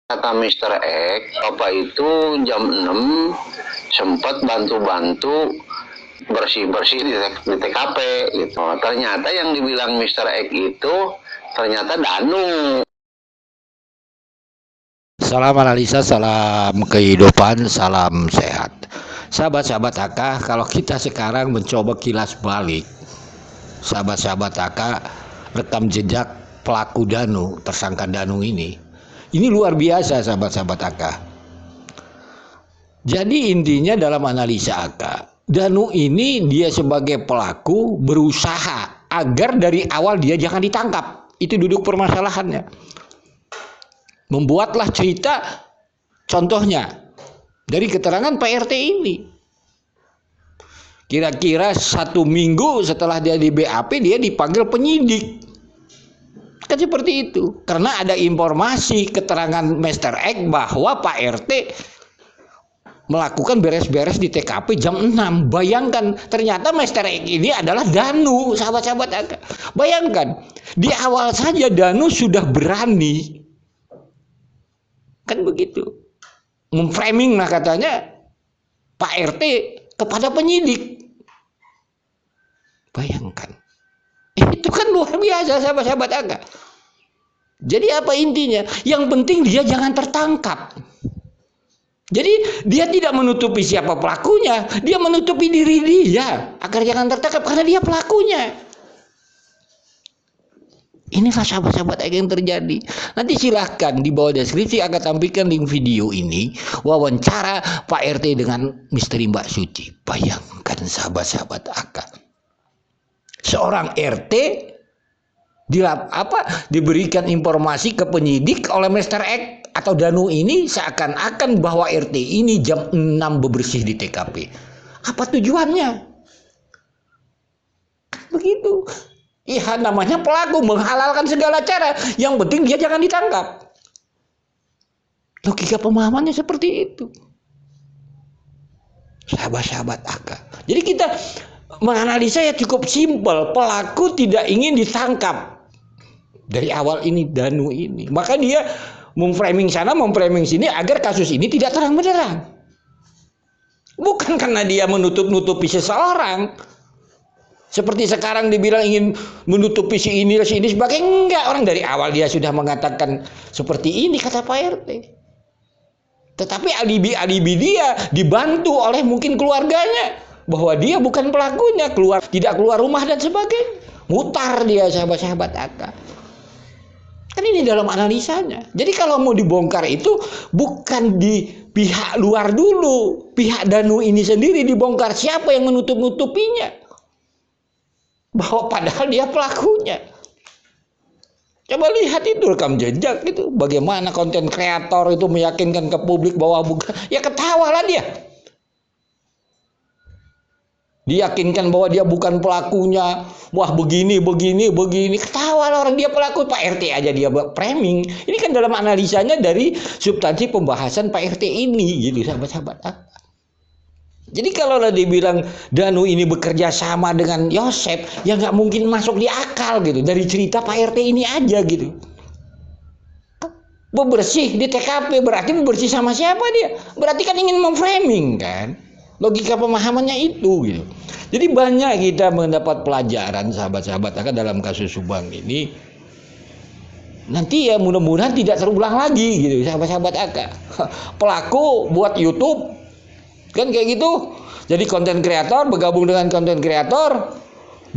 Kata Mister X, Bapak itu jam 6 sempat bantu-bantu bersih-bersih di TKP gitu. Ternyata yang dibilang Mister X itu ternyata Danu. Salam analisa, salam kehidupan, salam sehat. Sahabat-sahabat AK, kalau kita sekarang mencoba kilas balik, sahabat-sahabat AK, rekam jejak pelaku Danu, tersangka Danu ini luar biasa sahabat-sahabat AK. Jadi intinya dalam analisa AK, Danu ini dia sebagai pelaku berusaha agar dari awal dia jangan ditangkap. Itu duduk permasalahannya. Membuatlah cerita, contohnya dari keterangan Pak RT ini. Kira-kira 1 minggu setelah dia di BAP, dia dipanggil penyidik. Kan seperti itu. Karena ada informasi keterangan Mr. X bahwa Pak RT melakukan beres-beres di TKP jam 6. Bayangkan, ternyata Mr. X ini adalah Danu, sahabat-sahabat. Bayangkan, di awal saja Danu sudah berani. Kan begitu. Memframing lah katanya Pak RT kepada penyidik. Bayangkan. Itu kan luar biasa sahabat-sahabat agak. Jadi apa intinya? Yang penting dia jangan tertangkap. Jadi dia tidak menutupi siapa pelakunya, dia menutupi diri dia agar jangan tertangkap karena dia pelakunya. Inilah sahabat-sahabat yang terjadi. Nanti silahkan di bawah deskripsi akan tampilkan link video ini, wawancara Pak RT dengan misteri Mbak Suci. Bayangkan sahabat-sahabat AK, seorang RT diberikan informasi ke penyidik oleh Mr. X atau Danu ini seakan-akan bahwa RT ini jam 6 bebersih di TKP. Apa tujuannya? Begitu. Iya, namanya pelaku menghalalkan segala cara. Yang penting dia jangan ditangkap. Logika pemahamannya seperti itu. Sahabat-sahabat AK. Jadi kita menganalisa ya cukup simpel. Pelaku tidak ingin ditangkap. Dari awal ini Danu ini. Maka dia memframing sana, memframing sini agar kasus ini tidak terang benderang. Bukan karena dia menutup-nutupi seseorang. Seperti sekarang dibilang ingin menutupi si ini sebagai enggak. Orang dari awal dia sudah mengatakan seperti ini kata Pak RT. Tetapi alibi dia dibantu oleh mungkin keluarganya. Bahwa dia bukan pelakunya, tidak keluar rumah dan sebagainya. Mutar dia sahabat-sahabat AK. Kan ini dalam analisanya. Jadi kalau mau dibongkar itu bukan di pihak luar dulu. Pihak Danu ini sendiri dibongkar. Siapa yang menutup-nutupinya? Bahwa padahal dia pelakunya. Coba lihat itu rekam jejak itu. Bagaimana konten kreator itu meyakinkan ke publik bahwa bukan. Ya ketawalah dia. Diyakinkan bahwa dia bukan pelakunya. Wah begini. Ketawalah orang dia pelaku. Pak RT aja dia framing. Ini kan dalam analisanya dari substansi pembahasan Pak RT ini. Gitu sahabat-sahabat. Jadi kalau dibilang Danu ini bekerja sama dengan Yosep, ya nggak mungkin masuk di akal gitu. Dari cerita Pak RT ini aja gitu. Bebersih di TKP berarti bebersih sama siapa dia? Berarti kan ingin memframing kan? Logika pemahamannya itu gitu. Jadi banyak kita mendapat pelajaran sahabat-sahabat akan dalam kasus Subang ini. Nanti ya mudah-mudahan tidak terulang lagi gitu sahabat-sahabat AK. Pelaku buat YouTube kan kayak gitu. Jadi konten kreator bergabung dengan konten kreator,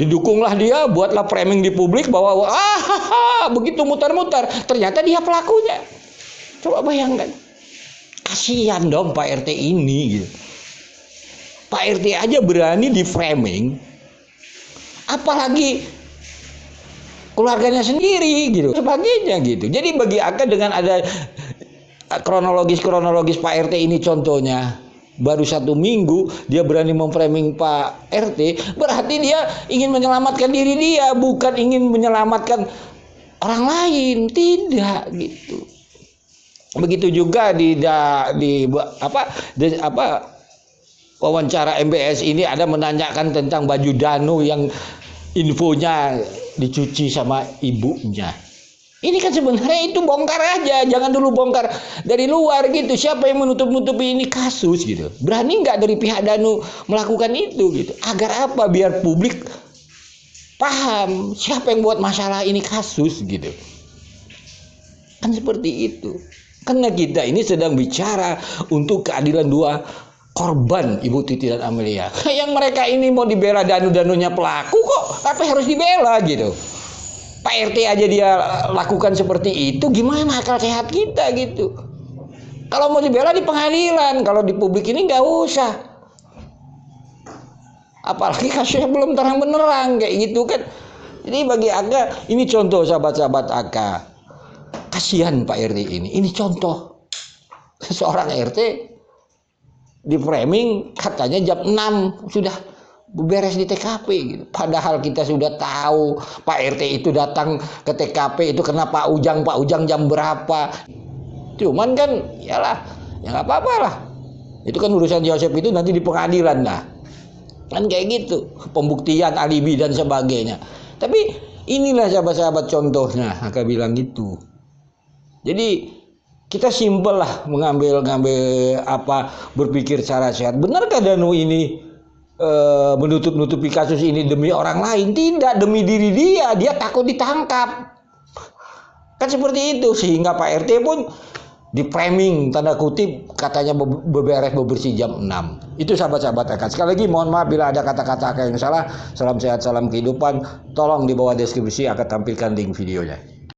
didukunglah dia, buatlah framing di publik bahwa begitu mutar-mutar, ternyata dia pelakunya. Coba bayangkan. Kasihan dong Pak RT ini gitu. Pak RT aja berani di framing, apalagi keluarganya sendiri gitu, sebagainya gitu. Jadi bagi AK dengan ada kronologis Pak RT ini contohnya, baru 1 minggu dia berani memframing Pak RT, berarti dia ingin menyelamatkan diri dia, bukan ingin menyelamatkan orang lain, tidak gitu. Begitu juga di wawancara MBS ini ada menanyakan tentang baju Danu yang infonya dicuci sama ibunya. Ini kan sebenarnya itu bongkar aja, jangan dulu bongkar dari luar gitu. Siapa yang menutup-nutupi ini kasus gitu? Berani nggak dari pihak Danu melakukan itu gitu? Agar apa? Biar publik paham siapa yang buat masalah ini kasus gitu. Kan seperti itu. Karena kita ini sedang bicara untuk keadilan dua korban Ibu Titi dan Amelia. Yang mereka ini mau dibela Danunya pelaku kok, tapi harus dibela gitu. Pak RT aja dia lakukan seperti itu, gimana akal sehat kita gitu? Kalau mau dibela di pengadilan, kalau di publik ini nggak usah. Apalagi kasusnya belum terang benerang kayak gitu kan. Jadi bagi Aga ini contoh sahabat-sahabat Aga. Kasihan Pak RT ini contoh. Seorang RT di framing katanya jam 6 sudah beres di TKP gitu. Padahal kita sudah tahu Pak RT itu datang ke TKP itu kena Pak Ujang jam berapa. Cuman kan yalah, ya nggak apa-apa lah. Itu kan urusan Joseph itu nanti di pengadilan lah. Kan kayak gitu, pembuktian alibi dan sebagainya. Tapi inilah sahabat-sahabat contohnya, Aka bilang gitu. Jadi kita simpel lah mengambil berpikir secara sehat. Benarkah Danu ini menutup-nutupi kasus ini demi orang lain? Tidak, demi diri dia takut ditangkap. Kan seperti itu, sehingga Pak RT pun di framing tanda kutip katanya bebersih jam 6. Itu sahabat-sahabat akan. Sekali lagi mohon maaf bila ada kata-kata yang salah. Salam sehat, salam kehidupan. Tolong di bawah deskripsi akan tampilkan link videonya.